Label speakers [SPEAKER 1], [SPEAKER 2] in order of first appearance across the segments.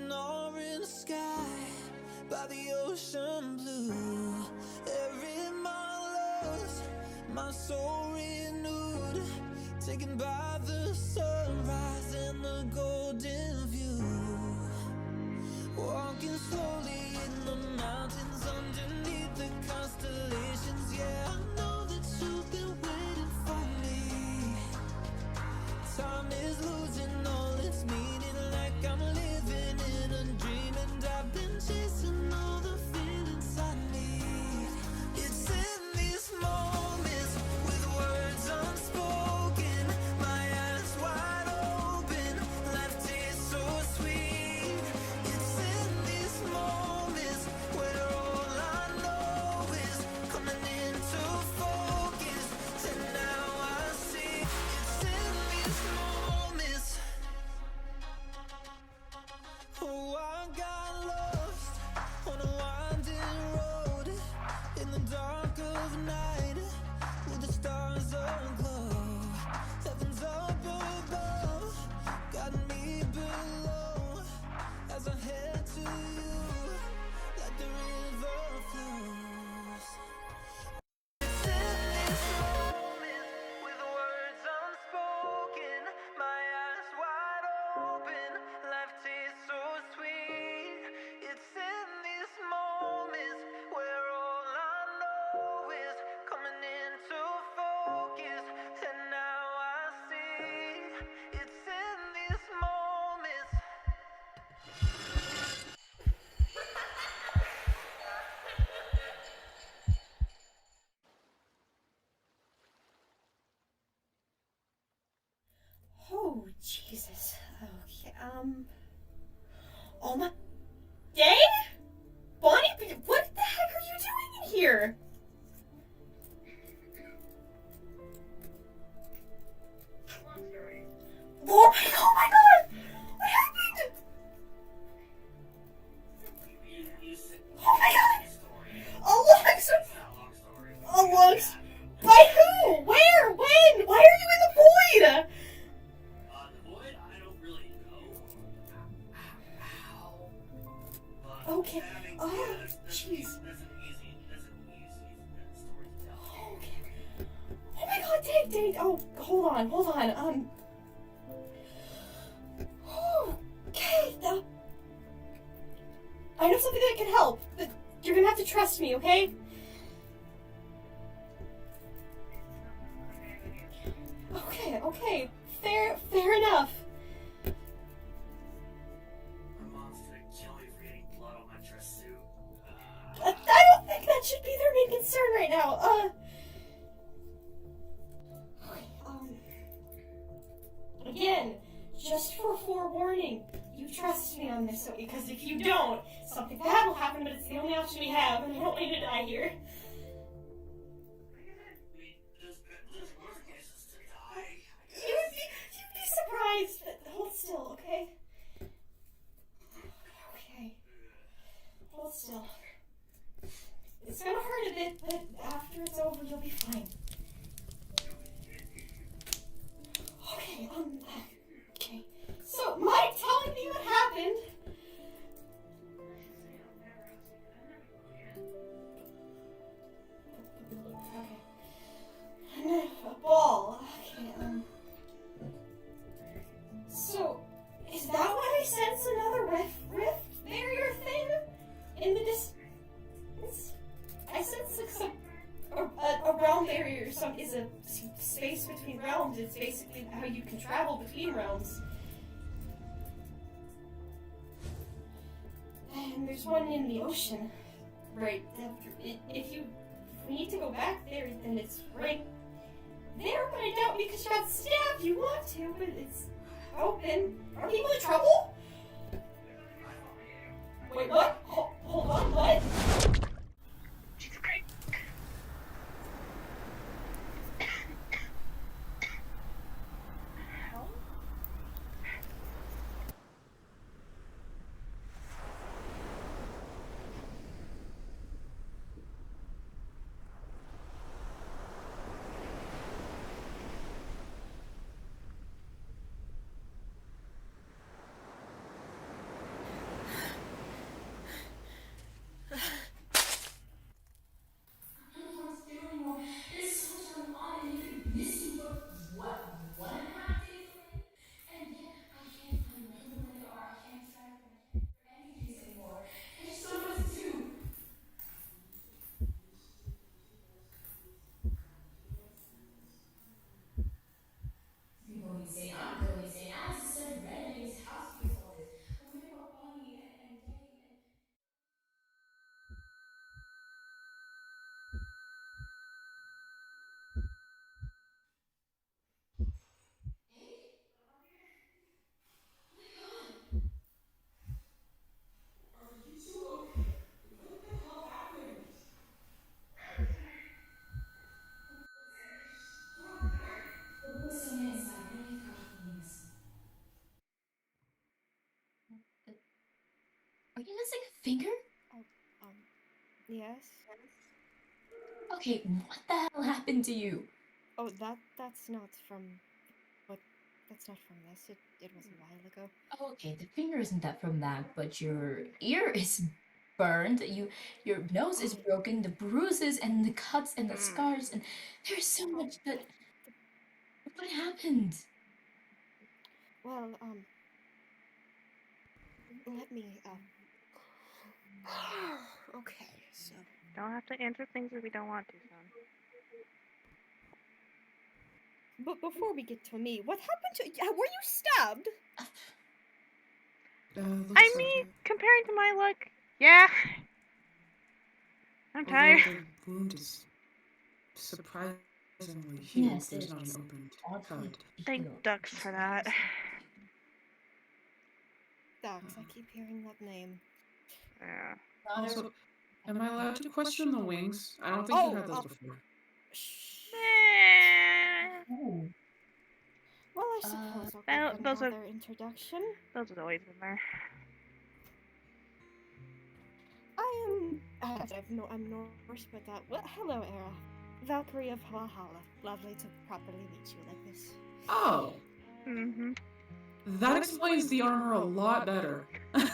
[SPEAKER 1] an orange sky by the ocean blue. Every mile lost, my soul renewed, taken by the sunrise and the golden view. Walking slowly in the mountains underneath the constellations. Yeah, I know that you've been waiting for me. Time is losing all its meaning, like I'm living in a dream, and I've been chasing all the feelings I need. It's in these moments with words unspoken, my eyes wide open, life tastes so sweet. It's in these moments where all I know is coming into focus, and now I see. It's in these moments. Oh, I got lost on a winding road in the dark of night with the stars aglow. Heaven's up above, got me below as I head to you like the river flows. It's in these moments with words unspoken, my eyes wide open, life tastes so sweet. It's in these moments where all I know is coming into focus, and now I see. It's in these moments.
[SPEAKER 2] Oh, Jesus. Okay, oh my... Dang? Bonnie, what the heck are you doing in here? Oh my god! What happened? Oh my god! A long story. By who? Where? When? Why are you in the void?
[SPEAKER 3] The void? I don't really know. Ow.
[SPEAKER 2] Okay. Oh, jeez.
[SPEAKER 3] That's an easy story to tell.
[SPEAKER 2] Okay. Oh my god, dang. Oh, hold on. Okay. I know something that can help, but you're gonna have to trust me, okay? Okay. Fair enough.
[SPEAKER 3] My mom's gonna kill me for getting blood on my dress suit.
[SPEAKER 2] I don't think that should be their main concern right now. Again, just for forewarning, you trust me on this, because if you don't, something bad will happen, but it's the only option we have, and I don't want you to die here.
[SPEAKER 3] There's worse places to die.
[SPEAKER 2] You'd be surprised, but hold still, okay? Okay. Hold still. It's gonna hurt a bit, but after it's over, you'll be fine. Okay. So, Mike telling me what happened. Okay. And then a ball. Okay, So, is that why I sense another rift barrier thing in the distance? I sense like some a realm barrier is a space between realms. It's basically how you can travel between realms. And there's one in the ocean, right? If we need to go back there, then it's right there. But I doubt because you got stabbed. You want to, but it's open. Are people in trouble? Wait, what? Hold on, what?
[SPEAKER 4] Jesus Christ.
[SPEAKER 5] you missing a finger?
[SPEAKER 2] Yes.
[SPEAKER 5] Okay, what the hell happened to you?
[SPEAKER 2] Oh, that's not from. But that's not from this. It was a while ago.
[SPEAKER 5] Oh, okay, the finger isn't that from that, but your ear is burned. Your nose is broken. The bruises and the cuts and the scars, and there's so much that. What happened?
[SPEAKER 2] Well, let me. Okay, so.
[SPEAKER 6] Don't have to answer things if we don't want to, son.
[SPEAKER 2] But before we get to me, what happened to? Were you stabbed?
[SPEAKER 6] I mean, comparing to my luck, yeah. I'm tired.
[SPEAKER 7] The wound is surprisingly healed.
[SPEAKER 5] Yes,
[SPEAKER 7] There's
[SPEAKER 5] it's
[SPEAKER 7] not an open cut.
[SPEAKER 6] Thank ducks for that.
[SPEAKER 2] Ducks. I keep hearing that name.
[SPEAKER 6] Yeah.
[SPEAKER 7] Also, am I allowed to question the wings? I don't think you had those before.
[SPEAKER 5] Oh.
[SPEAKER 2] Well, I suppose I'll give
[SPEAKER 6] those are-
[SPEAKER 2] another introduction.
[SPEAKER 6] Those have always been there.
[SPEAKER 2] I'm Norse, but well, hello, Era. Valkyrie of Valhalla. Lovely to properly meet you like this.
[SPEAKER 7] Oh,
[SPEAKER 6] Mm-hmm.
[SPEAKER 7] that explains the armor a lot better.
[SPEAKER 2] I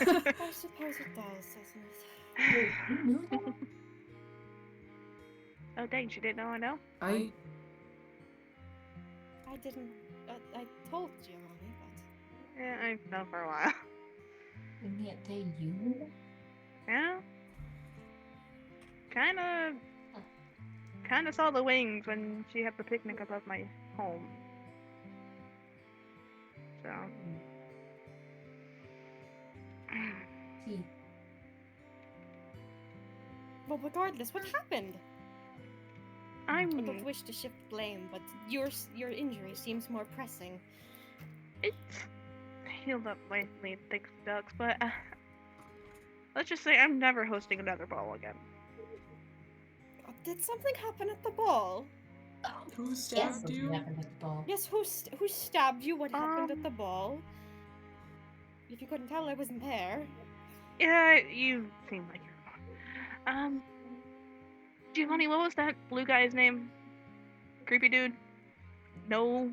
[SPEAKER 2] suppose it does, doesn't it?
[SPEAKER 5] Wait, you knew that?
[SPEAKER 6] Oh, dang, she didn't know I know?
[SPEAKER 7] I
[SPEAKER 2] didn't. I told Giovanni, but.
[SPEAKER 6] Yeah, I've known for a while.
[SPEAKER 5] And yet you knew that?
[SPEAKER 6] Yeah. Kinda saw the wings when she had the picnic above my home. So.
[SPEAKER 5] See.
[SPEAKER 2] Well, regardless, what happened? I don't wish to shift blame, but your injury seems more pressing.
[SPEAKER 6] It's healed up lately, thanks to ducks, but let's just say I'm never hosting another ball again.
[SPEAKER 2] Did something happen at the ball?
[SPEAKER 7] Who stabbed you?
[SPEAKER 5] Happened at the ball.
[SPEAKER 2] Yes, who stabbed you? What happened at the ball? If you couldn't tell, I wasn't there.
[SPEAKER 6] Yeah, you seem like you're. Giovanni, what was that blue guy's name? Creepy dude. No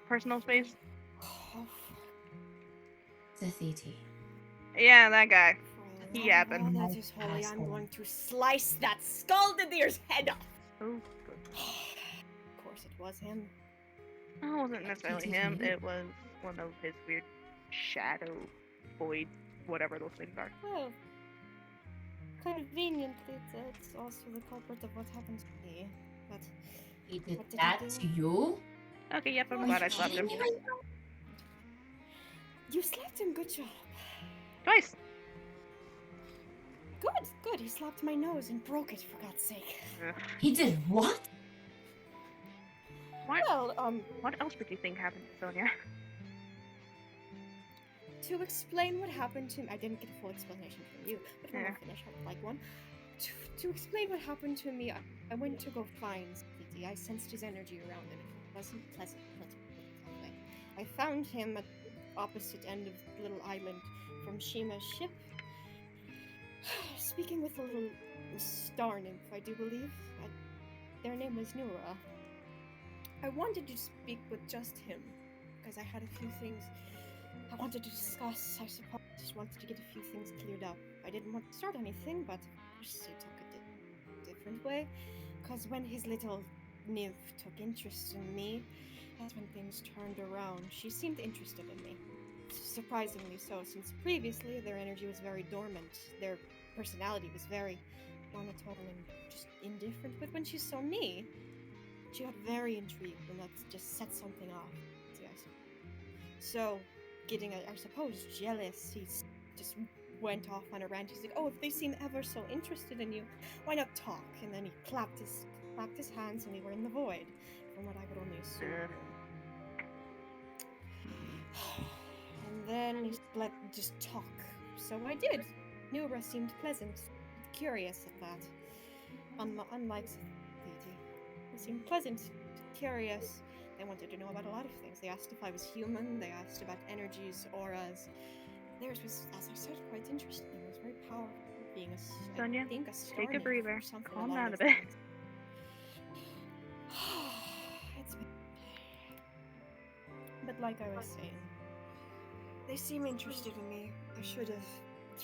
[SPEAKER 6] personal space.
[SPEAKER 5] Zathiti.
[SPEAKER 6] Yeah, that guy. He happened.
[SPEAKER 2] Oh, that is holy. I'm going to slice that Scaldadir's head off.
[SPEAKER 6] Oh,
[SPEAKER 2] of course it was him.
[SPEAKER 6] No, it wasn't necessarily him. It was one of his weird shadow void, whatever those things are.
[SPEAKER 2] Well, conveniently, it's also the culprit of what happened to me. But
[SPEAKER 5] he did that to you?
[SPEAKER 6] Okay, yep, I'm glad I slapped him.
[SPEAKER 2] You slapped him, good job.
[SPEAKER 6] Twice.
[SPEAKER 2] Good. He slapped my nose and broke it, for God's sake.
[SPEAKER 5] He did what?
[SPEAKER 6] What else would you think happened to Sonia?
[SPEAKER 2] To explain what happened to me, I didn't get a full explanation from you, but when I finish, I would like one. To explain what happened to me, I went to go find Ziti. I sensed his energy around him. It wasn't pleasant. Let's put it that way. I found him at the opposite end of the little island from Shima's ship, speaking with a little star nymph, I do believe. Their name was Nura. I wanted to speak with just him, because I had a few things I wanted to discuss. I suppose I just wanted to get a few things cleared up. I didn't want to start anything, but of course it took a different way. Because when his little nymph took interest in me, that's when things turned around. She seemed interested in me. Surprisingly so, since previously their energy was very dormant. Their personality was very monotone and just indifferent. But when she saw me, she got very intrigued, and that just set something off. Yes. So, getting, I suppose, jealous, he just went off on a rant. He's like, "Oh, if they seem ever so interested in you, why not talk?" And then he clapped his hands, and we were in the void, from what I could only assume. And then he let just talk. So I did. Nura seemed pleasant, curious at that. Unlike Zathiti. He seemed pleasant, curious. They wanted to know about a lot of things. They asked if I was human, they asked about energies, auras, theirs was, as I said, quite interesting. It was very powerful, being
[SPEAKER 6] Sonia,
[SPEAKER 2] I think a star
[SPEAKER 6] take a
[SPEAKER 2] nymph
[SPEAKER 6] breather.
[SPEAKER 2] or something
[SPEAKER 6] Calm
[SPEAKER 2] along
[SPEAKER 6] down a
[SPEAKER 2] those
[SPEAKER 6] bit.
[SPEAKER 2] lines. It's been... But like I was saying, they seem interested in me. I should have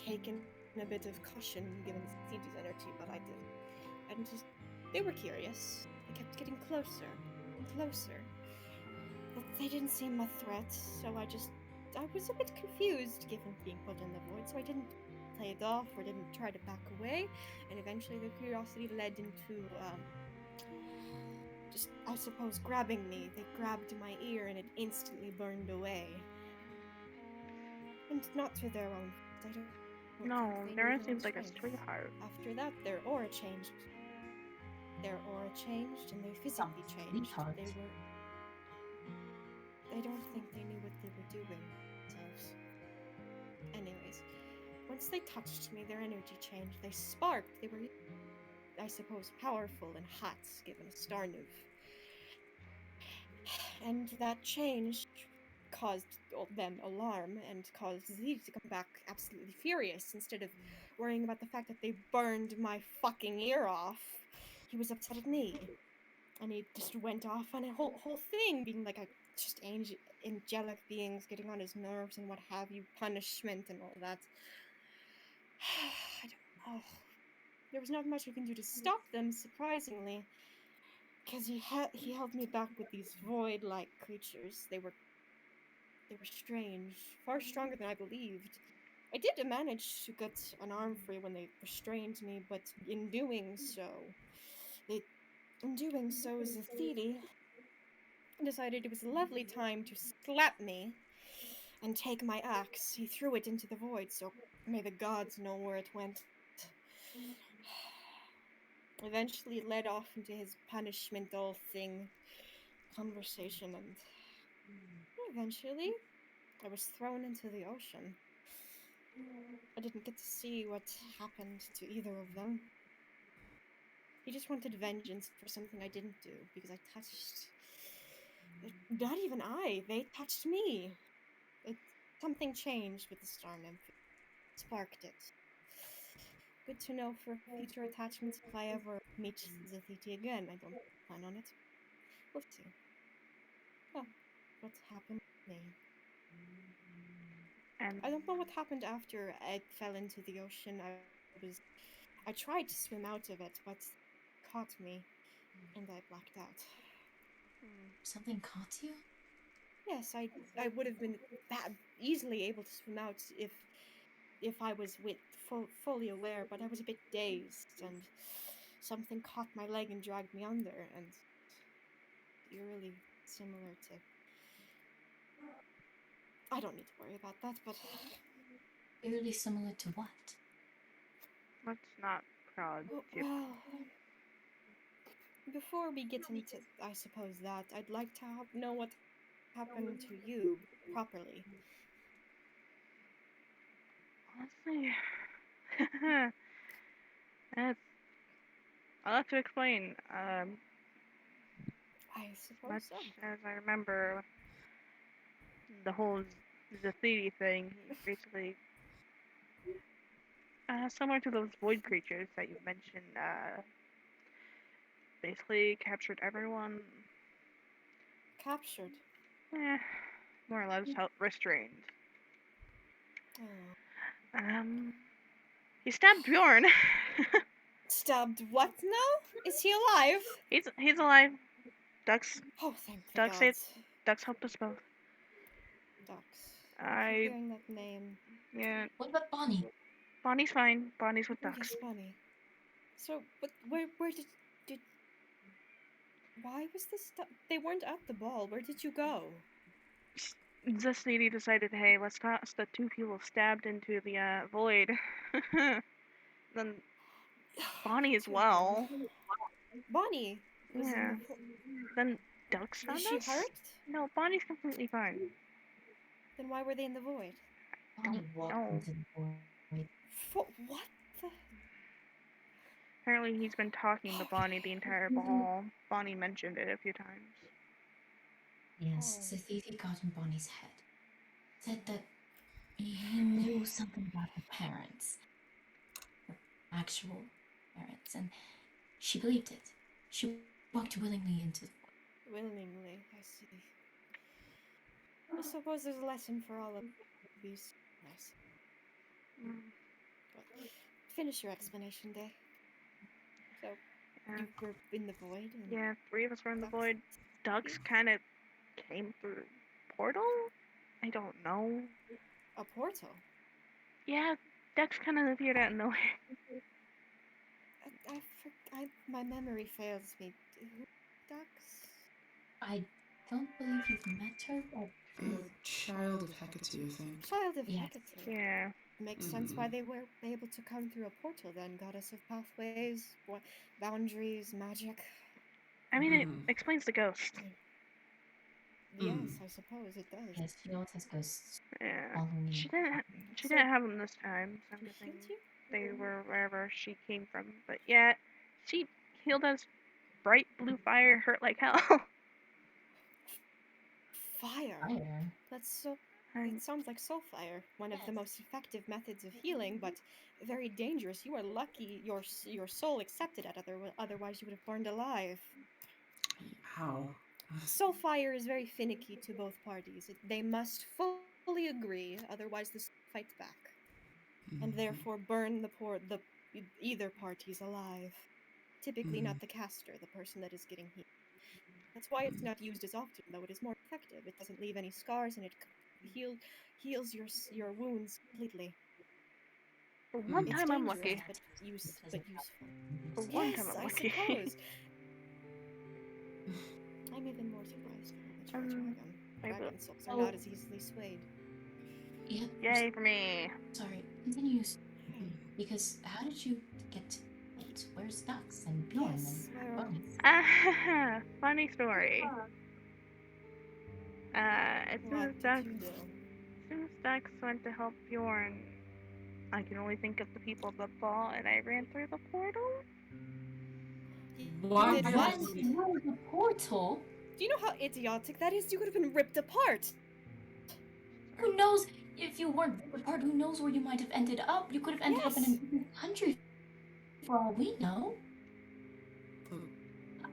[SPEAKER 2] taken a bit of caution given Cece's energy, but I didn't. And just, they were curious. They kept getting closer and closer. But they didn't seem a threat, so I was a bit confused given being put in the void, so I didn't play it off or didn't try to back away, and eventually the curiosity led into, just, I suppose, grabbing me. They grabbed my ear and it instantly burned away. And not through their own fault. I don't
[SPEAKER 6] No,
[SPEAKER 2] think they
[SPEAKER 6] Nara
[SPEAKER 2] knew their own
[SPEAKER 6] seems like a
[SPEAKER 2] strength.
[SPEAKER 6] sweetheart.
[SPEAKER 2] After that, their aura changed. Their aura changed and they physically changed.
[SPEAKER 5] Sweetheart.
[SPEAKER 2] I don't think they knew what they were doing themselves. Anyways, once they touched me, their energy changed. They sparked. They were, I suppose, powerful and hot, given a star nymph. And that change caused them alarm and caused Z to come back absolutely furious. Instead of worrying about the fact that they burned my fucking ear off, he was upset at me. And he just went off on a whole thing, being like a just angelic beings getting on his nerves and what have you, punishment and all that. I don't know. There was not much we can do to stop them, surprisingly, because he held me back with these void-like creatures. They were strange, far stronger than I believed. I did manage to get an arm free when they restrained me, but in doing so, Zathiti decided it was a lovely time to slap me and take my axe. He threw it into the void, so may the gods know where it went. Eventually it led off into his punishmental thing, conversation, and eventually I was thrown into the ocean. I didn't get to see what happened to either of them. He just wanted vengeance for something I didn't do, because I touched... Not even they touched me. Something changed with the star nymph. Sparked it. Good to know for future attachments if I ever meet Zathiti again. I don't plan on it. We'll see. Oh, what happened to me?
[SPEAKER 6] And
[SPEAKER 2] I don't know what happened after I fell into the ocean. I tried to swim out of it, but it caught me, and I blacked out.
[SPEAKER 5] Something caught you?
[SPEAKER 2] Yes, I would have been easily able to swim out if I was fully aware, but I was a bit dazed, and something caught my leg and dragged me under, and eerily similar to... I don't need to worry about that, but...
[SPEAKER 5] Eerily similar to what?
[SPEAKER 6] let's not prod.
[SPEAKER 2] Well, before we get into, I suppose, that, I'd like to know what happened to you, properly.
[SPEAKER 6] Honestly, I'll have to explain.
[SPEAKER 2] I suppose
[SPEAKER 6] Much
[SPEAKER 2] so.
[SPEAKER 6] as I remember the whole Zathiti thing, he basically, similar to those void creatures that you mentioned, basically captured everyone.
[SPEAKER 2] Captured.
[SPEAKER 6] More or less restrained.
[SPEAKER 2] Oh.
[SPEAKER 6] He stabbed Bjorn.
[SPEAKER 2] Stabbed what now? Is he alive?
[SPEAKER 6] He's alive. Ducks
[SPEAKER 2] Oh, thank the
[SPEAKER 6] Ducks
[SPEAKER 2] gods.
[SPEAKER 6] Ducks helped us both.
[SPEAKER 2] Ducks. I keep hearing that name.
[SPEAKER 6] Yeah.
[SPEAKER 5] What about Bonnie?
[SPEAKER 6] Bonnie's fine. Bonnie's with
[SPEAKER 2] Oh,
[SPEAKER 6] Ducks.
[SPEAKER 2] yes, Bonnie. So, but where did why was this they weren't at the ball. Where did you go?
[SPEAKER 6] This lady decided, hey, let's toss the two people stabbed into the void. Then Bonnie as well.
[SPEAKER 2] Bonnie was in
[SPEAKER 6] Yeah.
[SPEAKER 2] the
[SPEAKER 6] Then Ducks found
[SPEAKER 2] Is she
[SPEAKER 6] us?
[SPEAKER 2] hurt?
[SPEAKER 6] No, Bonnie's completely fine.
[SPEAKER 2] Then why were they in the void?
[SPEAKER 5] Bonnie walked
[SPEAKER 6] know.
[SPEAKER 5] into the void.
[SPEAKER 2] What the?
[SPEAKER 6] Apparently he's been talking to Bonnie the entire ball. Bonnie mentioned it a few times.
[SPEAKER 5] Yes,
[SPEAKER 2] Oh.
[SPEAKER 5] Zathiti got in Bonnie's head. Said that he knew something about her parents, her actual parents, and she believed it. She walked willingly into the void.
[SPEAKER 2] Willingly, I see. I suppose there's a lesson for all of these. Nice.
[SPEAKER 6] Mm,
[SPEAKER 2] But finish your explanation, Day. So,
[SPEAKER 6] yeah.
[SPEAKER 2] you were in the void and
[SPEAKER 6] Yeah, 3 of us were in the
[SPEAKER 2] Ducks.
[SPEAKER 6] void. Ducks kind of came through portal? I don't know.
[SPEAKER 2] a portal.
[SPEAKER 6] Yeah, Ducks kind of appeared out of nowhere.
[SPEAKER 2] My memory fails me. Who Ducks?
[SPEAKER 5] I don't believe you've met her, but
[SPEAKER 7] A child of Hecate, I think.
[SPEAKER 2] Child of
[SPEAKER 5] Yes.
[SPEAKER 2] Hecate.
[SPEAKER 6] Yeah.
[SPEAKER 2] Makes sense why they were able to come through a portal then. Goddess of pathways, boundaries, magic.
[SPEAKER 6] I mean, it explains the ghost.
[SPEAKER 2] Yes, I suppose it does.
[SPEAKER 5] yes, she always has ghosts
[SPEAKER 6] Yeah.
[SPEAKER 5] following
[SPEAKER 6] She
[SPEAKER 5] you.
[SPEAKER 6] didn't. She
[SPEAKER 2] So-
[SPEAKER 6] didn't have them this time. So I'm
[SPEAKER 2] It
[SPEAKER 6] guessing
[SPEAKER 2] healed you?
[SPEAKER 6] they were wherever she came from. But yeah, she healed us. Bright blue fire hurt like hell.
[SPEAKER 2] Fire.
[SPEAKER 5] Fire.
[SPEAKER 2] That's so.
[SPEAKER 6] And
[SPEAKER 2] It sounds like SoulFire, one of the
[SPEAKER 5] Yes.
[SPEAKER 2] most effective methods of healing, but very dangerous. You are lucky your soul accepted it. Otherwise, you would have burned alive.
[SPEAKER 7] How?
[SPEAKER 2] SoulFire is very finicky to both parties. They must fully agree, otherwise the soul fights back, and therefore burn either parties alive. Typically, not the caster, the person that is getting healed. That's why it's not used as often, though it is more effective. It doesn't leave any scars, and it heals your wounds completely.
[SPEAKER 6] for one
[SPEAKER 2] It's
[SPEAKER 6] time, I'm
[SPEAKER 2] dangerous,
[SPEAKER 6] lucky.
[SPEAKER 2] but useful.
[SPEAKER 6] For one time,
[SPEAKER 2] Yes,
[SPEAKER 6] I'm
[SPEAKER 2] I
[SPEAKER 6] lucky.
[SPEAKER 2] suppose. I'm even more surprised that you're a dragon.
[SPEAKER 6] I will-
[SPEAKER 2] Dragon souls are not as easily swayed.
[SPEAKER 5] Yep.
[SPEAKER 6] Yay for me.
[SPEAKER 5] Sorry. Continue. Because how did you get to it? Where's Ducks and Bjorn
[SPEAKER 2] Yes,
[SPEAKER 5] and
[SPEAKER 2] well,
[SPEAKER 5] Bunny?
[SPEAKER 6] Funny story. As soon
[SPEAKER 2] what
[SPEAKER 6] as
[SPEAKER 2] did
[SPEAKER 6] Ducks,
[SPEAKER 2] you do?
[SPEAKER 6] as soon as Ducks went to help Bjorn, I can only think of the people at the ball, and I ran through the portal.
[SPEAKER 7] Why
[SPEAKER 2] did
[SPEAKER 7] did
[SPEAKER 2] what?
[SPEAKER 7] you-
[SPEAKER 5] Through the portal?
[SPEAKER 2] Do you know how idiotic that is? You could have been ripped apart.
[SPEAKER 5] Who knows if you weren't ripped apart? Who knows where you might have ended up? You could have ended up in a
[SPEAKER 2] Yes.
[SPEAKER 5] different country for all we know.
[SPEAKER 7] Look,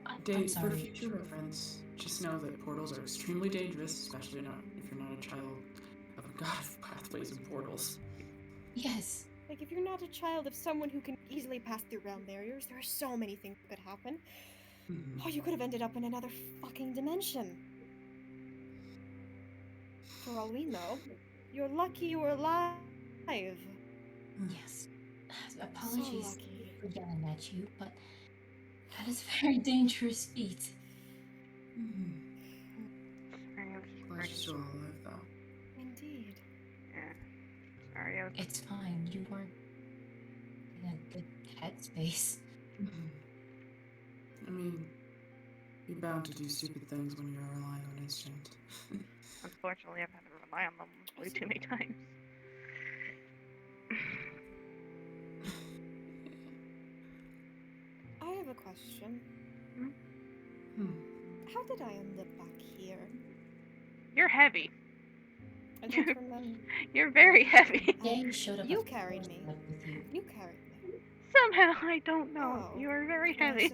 [SPEAKER 5] I'm
[SPEAKER 7] Dave, for
[SPEAKER 5] sorry.
[SPEAKER 7] future reference, just know that portals are extremely dangerous, especially not if you're not a child of a god of pathways and portals.
[SPEAKER 5] Yes.
[SPEAKER 2] Like, if you're not a child of someone who can easily pass through realm barriers, there are so many things that could happen.
[SPEAKER 7] Mhm.
[SPEAKER 2] Oh, you could have ended up in another fucking dimension. For all we know, you're lucky you were alive.
[SPEAKER 5] Yes.
[SPEAKER 2] So
[SPEAKER 5] Apologies
[SPEAKER 2] lucky.
[SPEAKER 5] for yelling at you, but that is a very dangerous feat.
[SPEAKER 6] Sorry, I was just
[SPEAKER 7] Glad you're still alive, though.
[SPEAKER 2] Indeed.
[SPEAKER 6] yeah. Sorry, I was.
[SPEAKER 5] It's fine. You weren't in a good headspace.
[SPEAKER 7] I mean, you're bound to do stupid things when you're relying on instinct.
[SPEAKER 6] Unfortunately, I've had to rely on them way too many times.
[SPEAKER 2] I have a question.
[SPEAKER 7] Hmm.
[SPEAKER 2] How did I end up back here?
[SPEAKER 6] You're heavy.
[SPEAKER 2] I don't remember.
[SPEAKER 6] You're very heavy.
[SPEAKER 5] They showed up.
[SPEAKER 2] You
[SPEAKER 5] at the
[SPEAKER 2] carried
[SPEAKER 5] first
[SPEAKER 2] me.
[SPEAKER 5] step with you.
[SPEAKER 2] You carried me.
[SPEAKER 6] Somehow, I don't know.
[SPEAKER 2] Oh.
[SPEAKER 6] You are very
[SPEAKER 2] I
[SPEAKER 6] heavy.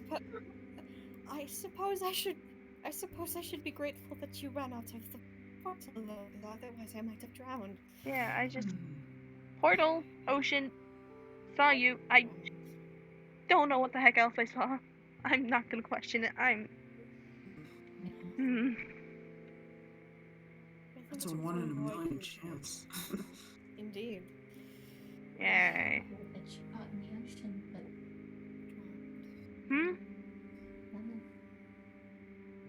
[SPEAKER 2] suppose I should be grateful that you ran out of the portal, though, otherwise I might have drowned.
[SPEAKER 6] Yeah, I just portal, ocean, saw you. I don't know what the heck else I saw. I'm not gonna question it. I'm. Hmm.
[SPEAKER 2] I think
[SPEAKER 7] That's
[SPEAKER 2] it's
[SPEAKER 7] a 1 in a
[SPEAKER 2] really
[SPEAKER 7] million
[SPEAKER 2] good.
[SPEAKER 7] chance.
[SPEAKER 2] Indeed.
[SPEAKER 6] Yay.
[SPEAKER 5] That she caught in the ocean, but
[SPEAKER 6] Hmm.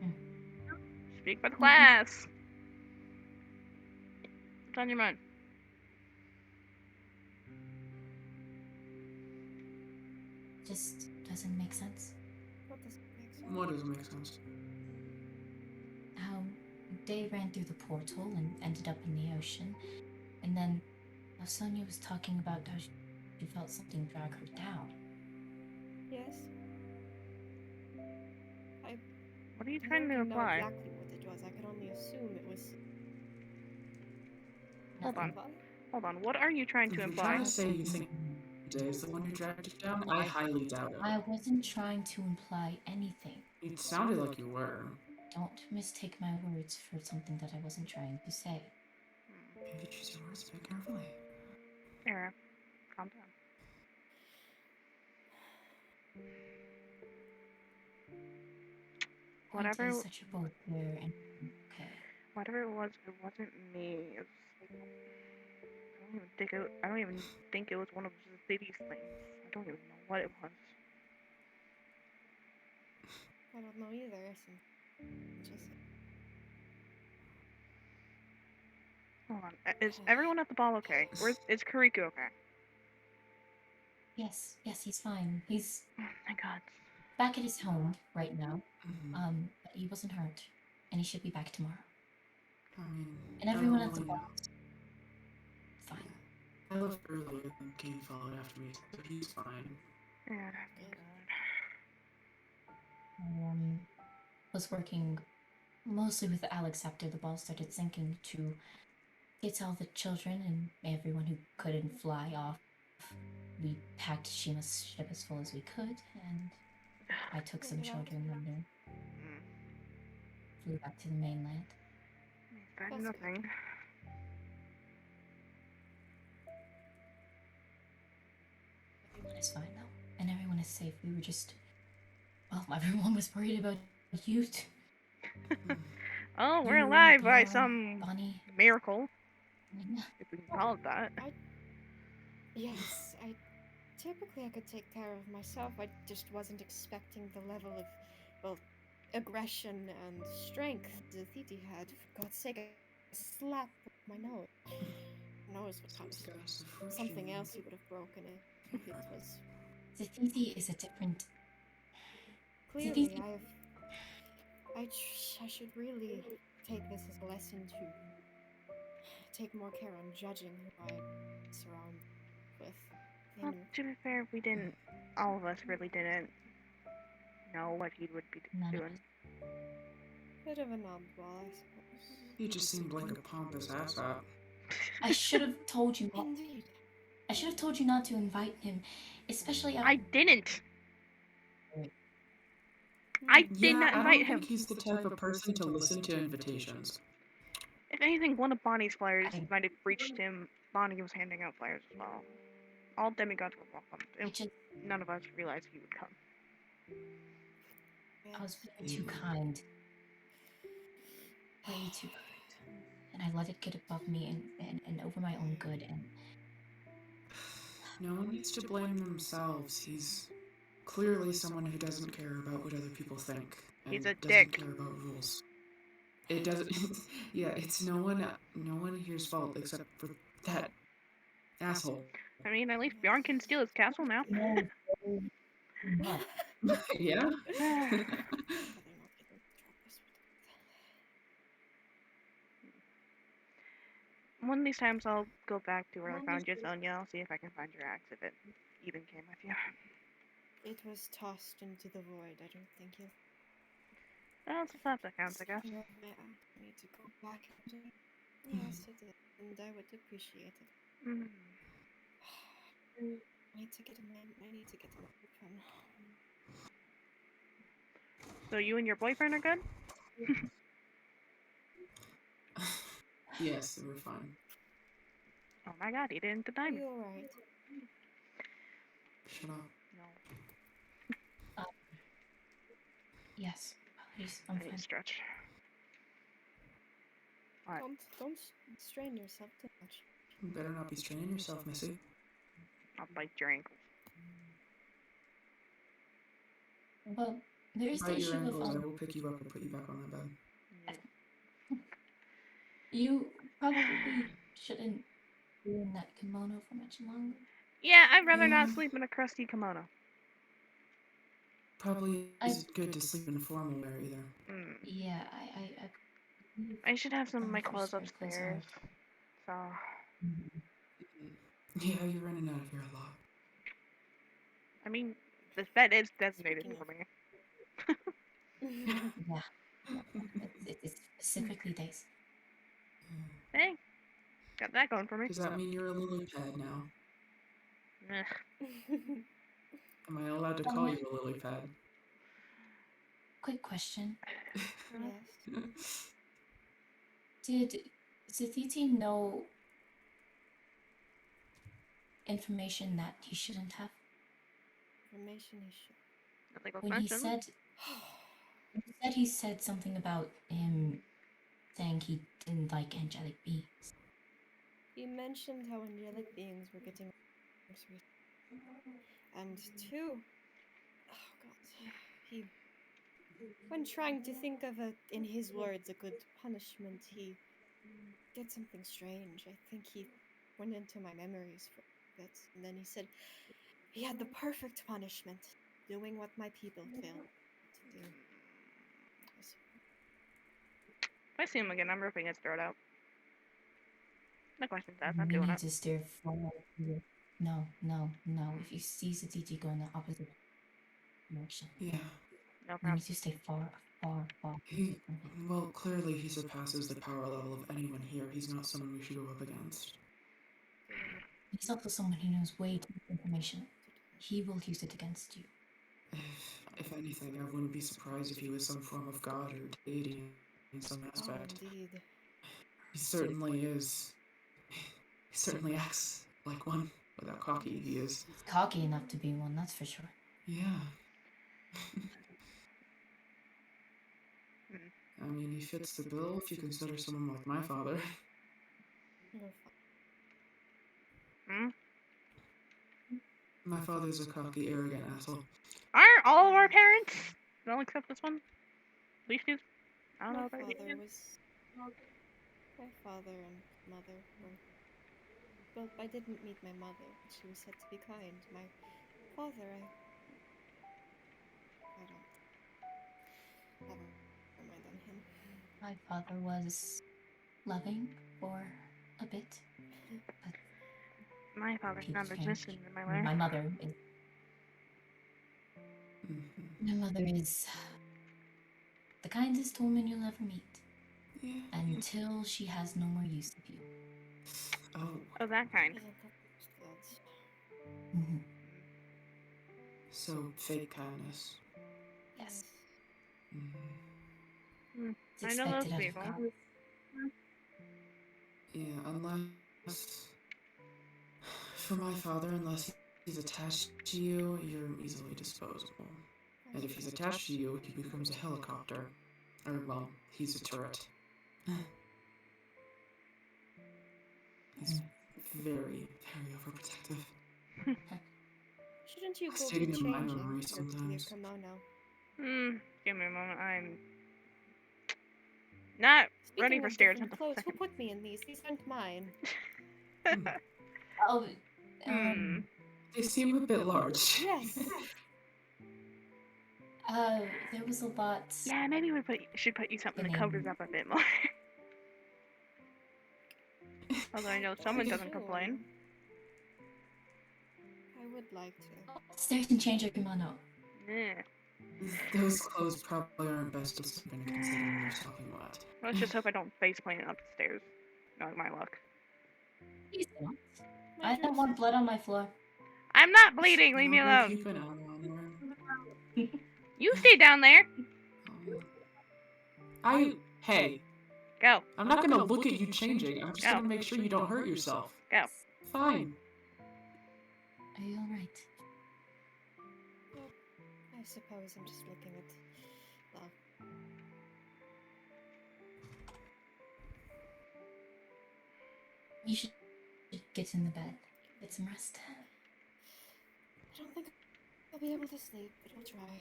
[SPEAKER 5] Mm.
[SPEAKER 6] Speak for the class. What's on your mind?
[SPEAKER 5] just doesn't make sense.
[SPEAKER 2] What does it make sense?
[SPEAKER 7] What doesn't make sense?
[SPEAKER 5] How they ran through the portal and ended up in the ocean, and then Sonia was talking about how she felt something drag her down.
[SPEAKER 2] Yes.
[SPEAKER 6] What are you
[SPEAKER 2] I
[SPEAKER 6] trying to
[SPEAKER 2] don't know
[SPEAKER 6] imply?
[SPEAKER 2] exactly what it was. I could only assume it was.
[SPEAKER 6] Hold on.
[SPEAKER 5] Nothing.
[SPEAKER 6] Hold on, what are you trying
[SPEAKER 7] If
[SPEAKER 6] to
[SPEAKER 7] you're
[SPEAKER 6] imply?
[SPEAKER 7] trying to say you think Dave's the one who dragged you down, I highly doubt it.
[SPEAKER 5] I wasn't trying to imply anything.
[SPEAKER 7] It sounded like you were.
[SPEAKER 5] Don't mistake my words for something that I wasn't trying to say.
[SPEAKER 7] Maybe choose your words a bit carefully.
[SPEAKER 6] Era, calm down. Whatever,
[SPEAKER 5] Point is that you're both here and okay.
[SPEAKER 6] whatever it wasn't me. I don't even think it was one of the city's things. I don't even know what it was.
[SPEAKER 2] I don't know either. Just
[SPEAKER 6] Hold on, is everyone at the ball okay? Is Kariko okay?
[SPEAKER 5] Yes, he's fine. He's
[SPEAKER 6] Oh my god.
[SPEAKER 5] back at his home right now.
[SPEAKER 7] Mhm.
[SPEAKER 5] But he wasn't hurt, and he should be back tomorrow.
[SPEAKER 7] I mean,
[SPEAKER 5] And everyone at the
[SPEAKER 7] Emily-
[SPEAKER 5] bar, fine.
[SPEAKER 7] I left earlier than Katie followed after me, so he's fine.
[SPEAKER 6] Yeah, thank god.
[SPEAKER 5] Was working mostly with Alex after the ball started sinking to get all the children and everyone who couldn't fly off. We packed Shima's ship as full as we could, and I took some children and then flew back to the mainland.
[SPEAKER 6] Bad
[SPEAKER 2] That's
[SPEAKER 6] nothing.
[SPEAKER 5] Everyone is fine though, and everyone is safe. We were just, well, everyone was worried about you.
[SPEAKER 6] Oh, we're
[SPEAKER 5] You,
[SPEAKER 6] alive by
[SPEAKER 5] Laura,
[SPEAKER 6] some
[SPEAKER 5] Bonnie.
[SPEAKER 6] miracle,
[SPEAKER 5] Yeah.
[SPEAKER 6] if we can call it that.
[SPEAKER 2] yes, typically I could take care of myself. I just wasn't expecting the level of, well, aggression and strength the Thiti had. For God's sake, a slap with my nose. Nose was kind of something else he would have broken if it was.
[SPEAKER 5] Zafiti is a different.
[SPEAKER 2] Clearly,
[SPEAKER 5] Zafiti.
[SPEAKER 2] I should really take this as a lesson to take more care on judging who I surround with.
[SPEAKER 6] Well, to be fair, we didn't. All of us really didn't know what he would be doing.
[SPEAKER 2] Bit of an oddball, I suppose.
[SPEAKER 7] He just seemed like a pompous asshat.
[SPEAKER 5] I should have told you.
[SPEAKER 2] Indeed.
[SPEAKER 5] I should have told you not to invite him, especially.
[SPEAKER 6] I didn't.
[SPEAKER 5] Wait.
[SPEAKER 6] I did not
[SPEAKER 7] I
[SPEAKER 6] invite
[SPEAKER 7] don't
[SPEAKER 6] him.
[SPEAKER 7] think he's the type of person to listen to invitations.
[SPEAKER 6] If anything, one of Bonnie's flyers might have reached him. Bonnie was handing out flyers as well. All demigods were welcomed. And none of us realized he would come.
[SPEAKER 5] I was way too kind. Way too kind. And I let it get above me and over my own good. And
[SPEAKER 7] no one needs to blame themselves. He's clearly someone who doesn't care about what other people think. And
[SPEAKER 6] He's a
[SPEAKER 7] doesn't
[SPEAKER 6] dick.
[SPEAKER 7] care about rules. It doesn't. Yeah, it's no one here's fault except for that asshole.
[SPEAKER 6] I mean, at least Bjorn can steal his castle now.
[SPEAKER 7] Yeah.
[SPEAKER 6] One of these times I'll go back to where I found your Sonia. I'll see if I can find your axe if it even came with you.
[SPEAKER 2] It was tossed into the void. I don't think you.
[SPEAKER 6] Well, it's that counts, I guess.
[SPEAKER 2] Yeah, I need to go back and do it. Yes, it is, and I would appreciate it.
[SPEAKER 6] Mm.
[SPEAKER 2] I need to get a boyfriend.
[SPEAKER 6] So you and your boyfriend are good?
[SPEAKER 7] Yes, we're fine.
[SPEAKER 6] Oh my god, he didn't deny me.
[SPEAKER 2] Are you alright?
[SPEAKER 7] Shut up.
[SPEAKER 6] No.
[SPEAKER 5] yes, please, I'm
[SPEAKER 6] I need
[SPEAKER 5] fine.
[SPEAKER 6] to stretch. Alright.
[SPEAKER 2] Don't strain yourself too much.
[SPEAKER 7] You better not be straining yourself, Missy.
[SPEAKER 6] I'll bite your ankles.
[SPEAKER 5] Well, there is the
[SPEAKER 7] Bite your
[SPEAKER 5] issue of
[SPEAKER 7] ankles, I will pick you up and put you back on that bed.
[SPEAKER 5] you probably shouldn't be in that kimono for much longer.
[SPEAKER 6] Yeah, I'd rather not sleep in a crusty kimono.
[SPEAKER 7] Probably isn't good to sleep in formal wear either.
[SPEAKER 5] Yeah,
[SPEAKER 6] I should have some of my clothes
[SPEAKER 5] First very close
[SPEAKER 6] upstairs. So.
[SPEAKER 7] Yeah, you're running out of here a lot.
[SPEAKER 6] I mean, this bed is designated for me.
[SPEAKER 5] Yeah. It's specifically days.
[SPEAKER 6] Hey, Got that going for me.
[SPEAKER 7] Does that mean you're a lily pad now?
[SPEAKER 6] Ugh.
[SPEAKER 7] Am I allowed to call you a lily pad?
[SPEAKER 5] Quick question.
[SPEAKER 2] Yes.
[SPEAKER 5] Did Zatiti know information that he shouldn't have?
[SPEAKER 2] Information issue.
[SPEAKER 6] Illegal
[SPEAKER 5] When he
[SPEAKER 6] question.
[SPEAKER 5] he said something about him saying he didn't like angelic beings.
[SPEAKER 2] He mentioned how angelic beings were getting and two, oh god, he, when trying to think of in his words, a good punishment, he did something strange. I think he went into my memories for a bit, and then he said he had the perfect punishment, doing what my people failed to do.
[SPEAKER 6] If I see him again, I'm ripping his throat out. No questions asked.
[SPEAKER 5] We
[SPEAKER 6] I'm doing
[SPEAKER 5] need
[SPEAKER 6] it.
[SPEAKER 5] to steer forward. No. If you see Zatiti go in the opposite direction,
[SPEAKER 7] Yeah.
[SPEAKER 6] No
[SPEAKER 5] we
[SPEAKER 6] problem.
[SPEAKER 5] need to stay far away from him.
[SPEAKER 7] Well, clearly he surpasses the power level of anyone here. He's not someone we should go up against.
[SPEAKER 5] He's also someone who knows way too much information. He will use it against you.
[SPEAKER 7] If anything, I wouldn't be surprised if he was some form of god or deity in some aspect.
[SPEAKER 2] Oh, indeed.
[SPEAKER 7] He certainly is. He certainly acts like one. With how cocky he is.
[SPEAKER 5] He's cocky enough to be one, that's for sure.
[SPEAKER 7] Yeah. I mean, he fits the bill if you consider someone like my father.
[SPEAKER 6] Hmm?
[SPEAKER 7] My father's a cocky, arrogant asshole.
[SPEAKER 6] Aren't all of our parents? No, except this one. At least you. I don't know
[SPEAKER 2] My
[SPEAKER 6] about you.
[SPEAKER 2] father and mother were. Well, I didn't meet my mother. She was said to be kind. My father, I don't. Never mind on him.
[SPEAKER 5] My father was loving for a bit, but
[SPEAKER 6] My father's
[SPEAKER 5] people
[SPEAKER 6] not
[SPEAKER 5] change.
[SPEAKER 6] existent in my life.
[SPEAKER 5] My mother is the kindest woman you'll ever meet.
[SPEAKER 7] Yeah.
[SPEAKER 5] Until she has no more use of you.
[SPEAKER 6] Oh, that kind.
[SPEAKER 5] Mhm.
[SPEAKER 7] So, fake kindness.
[SPEAKER 5] Yes. It's
[SPEAKER 6] I know those
[SPEAKER 5] expected out of
[SPEAKER 6] people.
[SPEAKER 5] God.
[SPEAKER 7] Yeah, unless... For my father, unless he's attached to you, you're easily disposable. And if he's attached to you, he becomes a helicopter. Or, well, he's a turret. He's very, very overprotective.
[SPEAKER 2] Shouldn't you go
[SPEAKER 7] Stating
[SPEAKER 2] be
[SPEAKER 7] in my
[SPEAKER 2] changing
[SPEAKER 7] memory
[SPEAKER 2] your
[SPEAKER 7] sometimes.
[SPEAKER 6] kimono? Give me a moment. I'm not ready for stairs.
[SPEAKER 2] Clothes, who put me in these? These aren't mine.
[SPEAKER 5] Oh,
[SPEAKER 7] They seem a bit large.
[SPEAKER 2] Yes.
[SPEAKER 5] There was a lot.
[SPEAKER 6] Yeah, maybe we should put you something that covers up a bit more. Although I know someone doesn't complain.
[SPEAKER 2] I would like to.
[SPEAKER 5] Stairs and change your kimono.
[SPEAKER 6] Yeah.
[SPEAKER 7] Those clothes probably aren't best to sleep in considering you're soaking wet.
[SPEAKER 6] Let's just hope I don't face plant up the stairs. Not my luck.
[SPEAKER 5] Please don't. I don't want blood on my floor.
[SPEAKER 6] I'm not bleeding. Leave me alone.
[SPEAKER 7] Keep an eye on her.
[SPEAKER 6] You stay down there.
[SPEAKER 7] Hey.
[SPEAKER 6] Go.
[SPEAKER 7] I'm not gonna look at you changing. I'm just gonna make sure you don't hurt yourself.
[SPEAKER 6] Go.
[SPEAKER 7] Fine.
[SPEAKER 5] Are you alright?
[SPEAKER 2] Well, I suppose I'm just looking at. Well.
[SPEAKER 5] You should get in the bed. Get some rest.
[SPEAKER 2] I don't think I'll be able to sleep, but I'll try.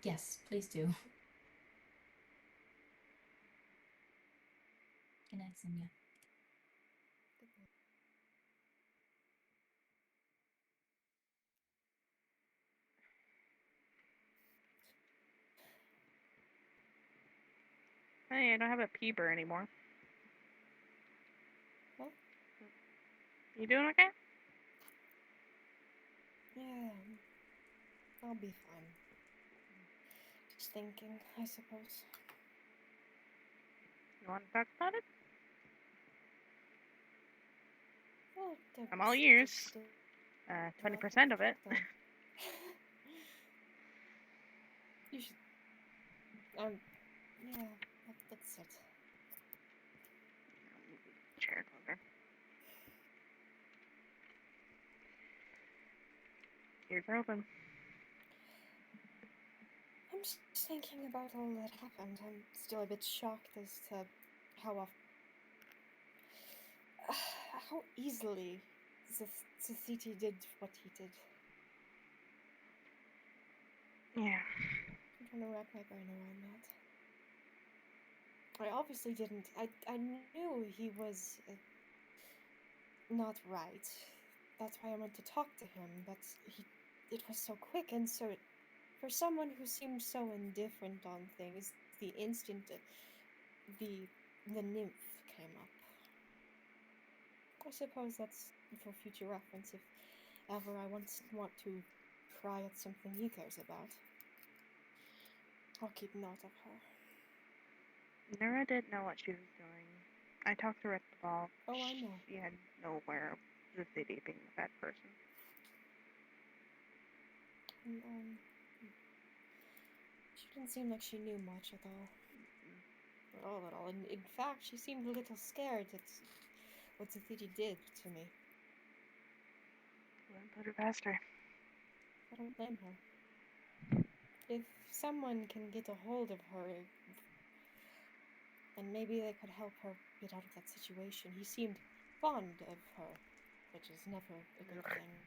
[SPEAKER 5] Yes, please do. Good night, Sonia.
[SPEAKER 6] Hey, I don't have a peeper anymore.
[SPEAKER 2] What?
[SPEAKER 6] You doing okay?
[SPEAKER 2] Yeah, I'll be fine. Just thinking, I suppose.
[SPEAKER 6] You want to talk about it?
[SPEAKER 2] Well,
[SPEAKER 6] I'm all
[SPEAKER 2] that's
[SPEAKER 6] ears.
[SPEAKER 2] still
[SPEAKER 6] 20% of it.
[SPEAKER 2] then. You should. Yeah, that's it.
[SPEAKER 6] Chair closer. Ears are open.
[SPEAKER 2] I'm just thinking about all that happened. I'm still a bit shocked as to how how easily Zathiti did what he did.
[SPEAKER 6] Yeah.
[SPEAKER 2] I'm trying to wrap my brain around that. I obviously didn't. I knew he was not right. That's why I went to talk to him. But it was so quick and so. For someone who seemed so indifferent on things, the instant the nymph came up. I suppose that's for future reference if ever I want to pry at something he cares about. I'll keep note of her.
[SPEAKER 6] Nora didn't know what she was doing. I talked to her at the ball.
[SPEAKER 2] Oh, I know.
[SPEAKER 6] She had no aware of the city being a bad person.
[SPEAKER 2] She didn't seem like she knew much at all. At all. In fact, she seemed a little scared at what Zathiti did to me.
[SPEAKER 6] Wouldn't put it past her.
[SPEAKER 2] I don't blame her. If someone can get a hold of her, then maybe they could help her get out of that situation. He seemed fond of her, which is never a good thing,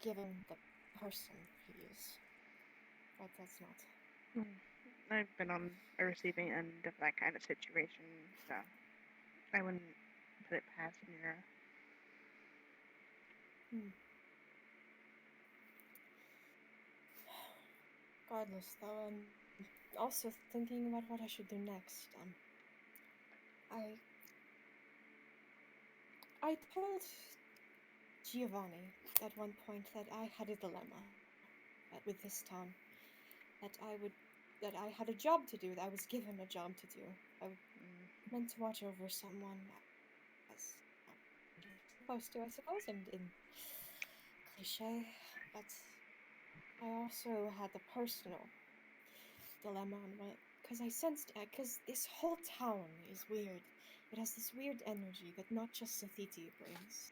[SPEAKER 2] given the person he is. But that's not.
[SPEAKER 6] I've been on the receiving end of that kind of situation, so I wouldn't put it past Nora.
[SPEAKER 2] Regardless, though, I'm also thinking about what I should do next. I told Giovanni at one point that I had a dilemma with this town. That I had a job to do, that I was given a job to do. I meant to watch over someone as I'm supposed to, I suppose, in cliche, but I also had the personal dilemma on what, because I sensed, because this whole town is weird. It has this weird energy that not just Sathiti brings.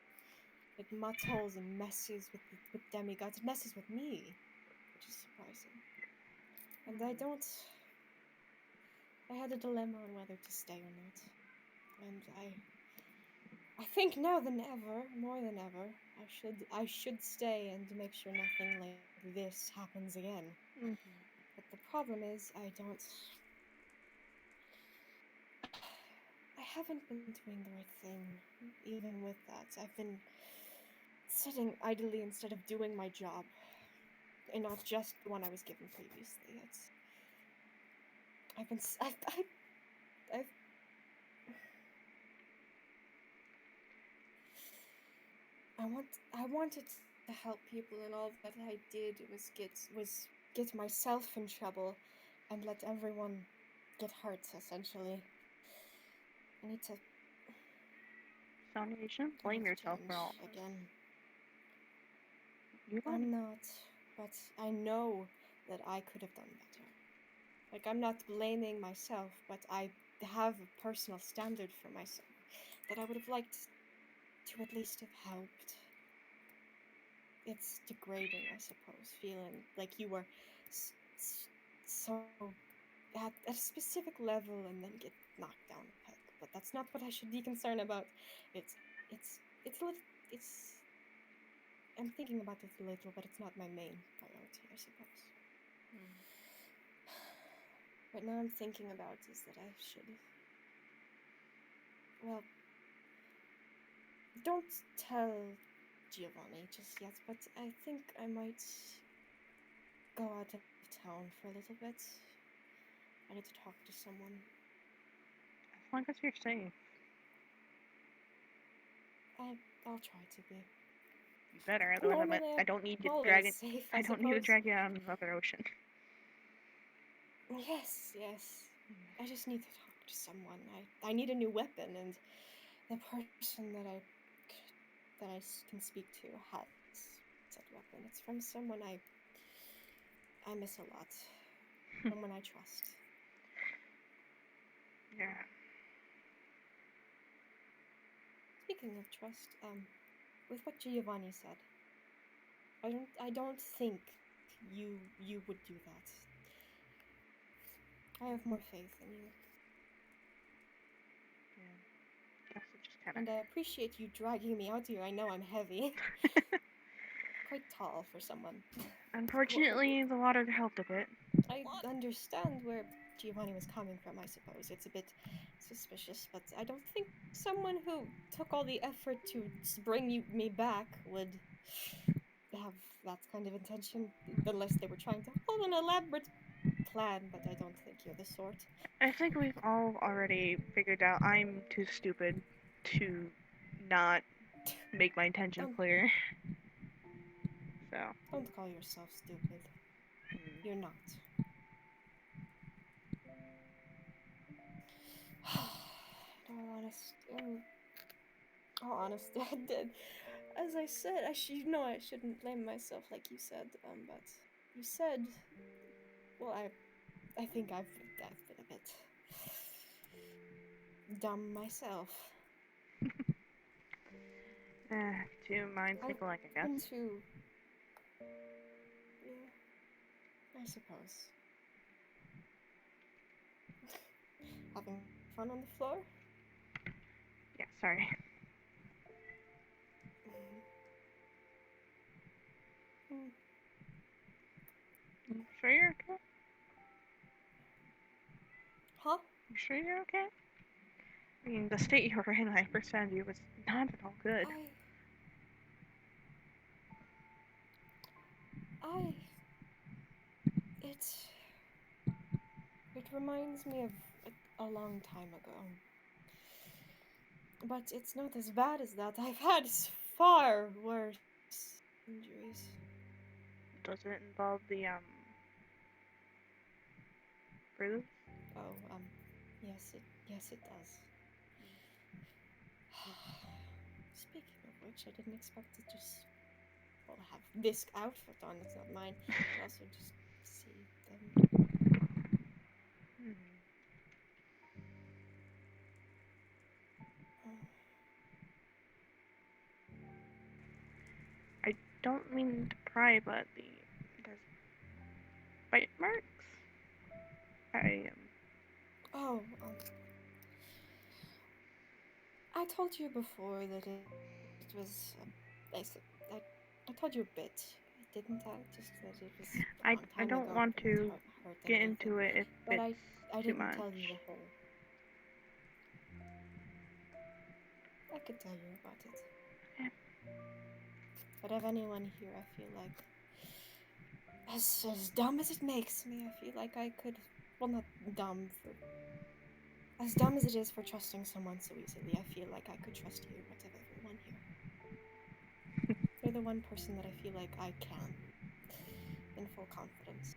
[SPEAKER 2] It muddles and messes with demigods. It messes with me, which is surprising. And I had a dilemma on whether to stay or not. And I think now than ever, more than ever, I should stay and make sure nothing like this happens again. But the problem is I haven't been doing the right thing, even with that. I've been sitting idly instead of doing my job. And not just the one I was given previously. I wanted to help people, and all that I did was get myself in trouble and let everyone get hurt, essentially. I need to
[SPEAKER 6] Sonia, you shouldn't blame yourself for all this.
[SPEAKER 2] again.
[SPEAKER 6] I'm
[SPEAKER 2] not, but I know that I could have done better. Like, I'm not blaming myself, but I have a personal standard for myself that I would have liked to at least have helped. It's degrading, I suppose, feeling like you were so at a specific level and then get knocked down a peg. But that's not what I should be concerned about. It's I'm thinking about it a little, but it's not my main priority, I suppose. What now I'm thinking about is that I should... Well, don't tell Giovanni just yet, but I think I might go out of town for a little bit. I need to talk to someone.
[SPEAKER 6] As long as you're safe.
[SPEAKER 2] I'll try to be.
[SPEAKER 6] You better, otherwise I don't need you dragging. I don't need to drag you out in another ocean.
[SPEAKER 2] Yes. I just need to talk to someone. I need a new weapon, and the person that I that can speak to has said weapon. It's from someone I miss a lot. Someone I trust.
[SPEAKER 6] Yeah.
[SPEAKER 2] Speaking of trust, with what Giovanni said, I don't think you would do that. I have more faith in you.
[SPEAKER 6] Yeah. Guess it just kind
[SPEAKER 2] And I appreciate you dragging me out here. I know I'm heavy. Quite tall for someone.
[SPEAKER 6] Unfortunately, the water helped a bit.
[SPEAKER 2] I understand where Giovanni was coming from, I suppose. It's a bit suspicious, but I don't think someone who took all the effort to bring me back would have that kind of intention, unless they were trying to hold an elaborate plan, but I don't think you're the sort.
[SPEAKER 6] I think we've all already figured out I'm too stupid to not make my intention
[SPEAKER 2] Don't-
[SPEAKER 6] clear. So.
[SPEAKER 2] Don't call yourself stupid. You're not. All honesty, I did. As I said, I shouldn't blame myself like you said. But you said, well, I think I've been a bit dumb myself.
[SPEAKER 6] Two minds think alike, I guess.
[SPEAKER 2] Into, yeah, I suppose. Having fun on the floor?
[SPEAKER 6] Yeah, sorry.
[SPEAKER 2] Mm.
[SPEAKER 6] You sure you're okay?
[SPEAKER 2] Huh?
[SPEAKER 6] You sure you're okay? I mean, the state you were in when I first found you was not at all good.
[SPEAKER 2] It reminds me of a long time ago. But it's not as bad as that. I've had far worse injuries.
[SPEAKER 6] Does it involve the, bruise?
[SPEAKER 2] Oh, yes it does. Speaking of which, I didn't expect to just, well, have this outfit on. It's not mine. But also just see them.
[SPEAKER 6] I don't mean to pry, but there's bite marks.
[SPEAKER 2] I told you before that it was. I told you a bit, didn't I? Just that it was a long
[SPEAKER 6] I
[SPEAKER 2] time
[SPEAKER 6] don't
[SPEAKER 2] ago.
[SPEAKER 6] want
[SPEAKER 2] And it
[SPEAKER 6] to
[SPEAKER 2] hurt
[SPEAKER 6] get
[SPEAKER 2] and
[SPEAKER 6] into
[SPEAKER 2] everything.
[SPEAKER 6] it if
[SPEAKER 2] But
[SPEAKER 6] it's
[SPEAKER 2] I
[SPEAKER 6] too
[SPEAKER 2] didn't
[SPEAKER 6] much.
[SPEAKER 2] tell you the whole. I could tell you about it.
[SPEAKER 6] Yeah.
[SPEAKER 2] But of anyone here, I feel like, as dumb as it makes me, I feel like I could, well, not dumb for, as dumb as it is for trusting someone so easily, I feel like I could trust you out of everyone here. You're the one person that I feel like I can, in full confidence.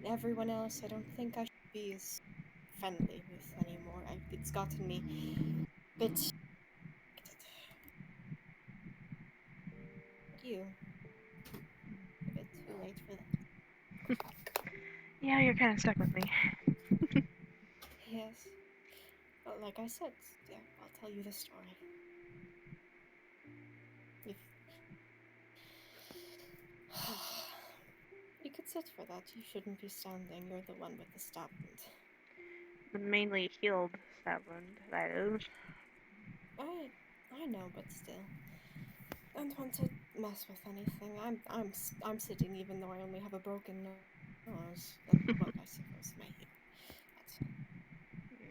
[SPEAKER 2] Everyone else, I don't think I should be as friendly with anymore. It's gotten me a bit. You. A bit too late for that.
[SPEAKER 6] Yeah, you're kind of stuck with me.
[SPEAKER 2] Yes. But like I said, yeah, I'll tell you the story. If you could sit for that, you shouldn't be standing. You're the one with the stab wound.
[SPEAKER 6] The mainly healed stab wound, that is.
[SPEAKER 2] I know, but still, I don't want to mess with anything. I'm sitting even though I only have a broken nose. Well, I suppose my ear. But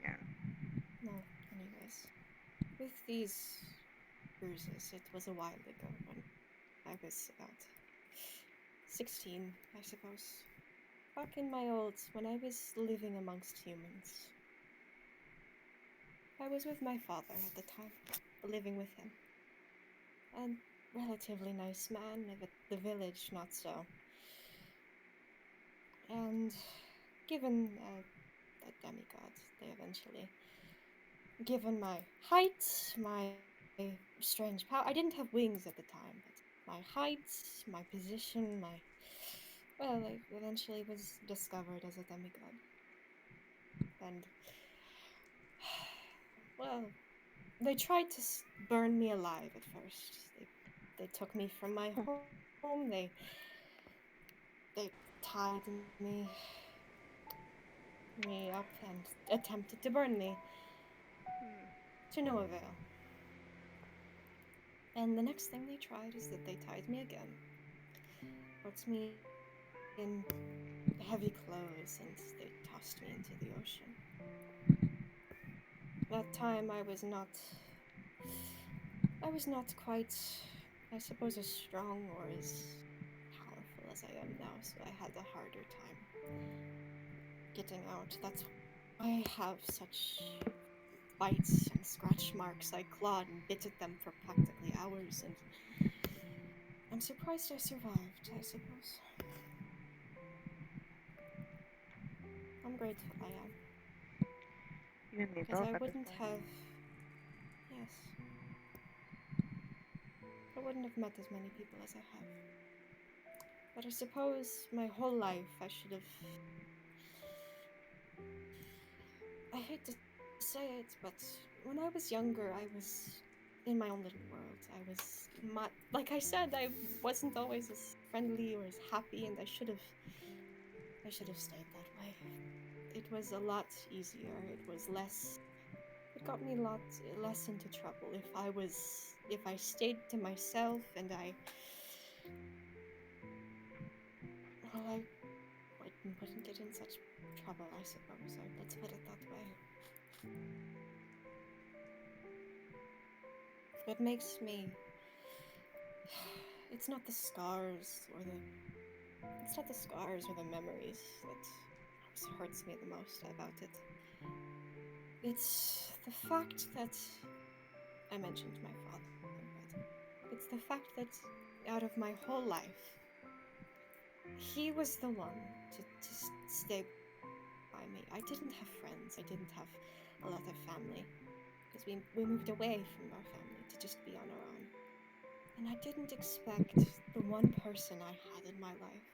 [SPEAKER 6] Yeah.
[SPEAKER 2] no, anyways, with these bruises, it was a while ago when I was about 16, I suppose. Back in my when I was living amongst humans. I was with my father at the time, living with him. A relatively nice man, but the village not so. And given the demigods, they eventually, given my height, my strange power. I didn't have wings at the time, but my height, my position, well, I eventually was discovered as a demigod. And, well, they tried to burn me alive at first. They took me from my home. They tied me up and attempted to burn me. To no avail. And the next thing they tried is that they tied me again. Put me in heavy clothes and they tossed me into the ocean. That time I was not quite, I suppose, as strong or as powerful as I am now, so I had a harder time getting out. That's why I have such bites and scratch marks. I clawed and bit at them for practically hours, and I'm surprised I survived, I suppose. I'm grateful I am.
[SPEAKER 6] You and me
[SPEAKER 2] Because
[SPEAKER 6] both
[SPEAKER 2] I
[SPEAKER 6] at this
[SPEAKER 2] wouldn't
[SPEAKER 6] point.
[SPEAKER 2] have. Yes. I wouldn't have met as many people as I have. But I suppose my whole life I should have. I hate to say it, but when I was younger, I was in my own little world. I was. Like I said, I wasn't always as friendly or as happy, and I should have stayed that way. It was a lot easier. It was less. It got me a lot less into trouble if I stayed to myself and I wouldn't get in such trouble, I suppose. Let's put it that way. What makes me it's not the scars or the memories that hurts me the most about it. It's the fact that I mentioned my father, but it's the fact that out of my whole life, he was the one to stay by me. I didn't have friends. I didn't have a lot of family because we moved away from our family to just be on our own. And I didn't expect the one person I had in my life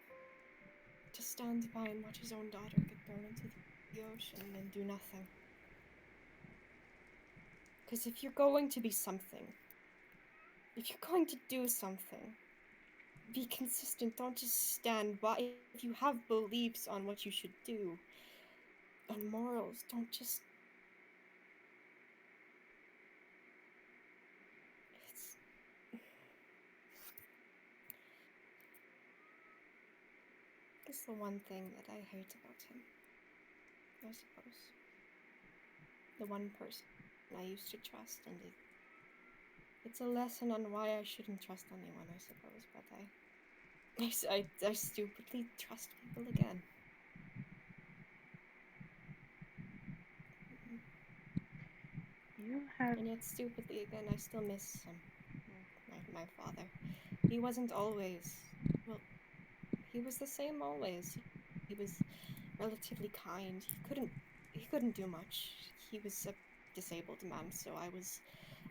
[SPEAKER 2] to stand by and watch his own daughter get thrown into the ocean and do nothing. Because if you're going to be something, if you're going to do something, be consistent. Don't just stand by. If you have beliefs on what you should do, on morals, don't just. It's the one thing that I hate about him, I suppose. The one person I used to trust, and it's a lesson on why I shouldn't trust anyone, I suppose, but I stupidly trust people again.
[SPEAKER 6] You have.
[SPEAKER 2] And yet, stupidly again, I still miss him. My father. He wasn't always. Well, he was the same always. He was relatively kind. He couldn't do much. He was a disabled man, so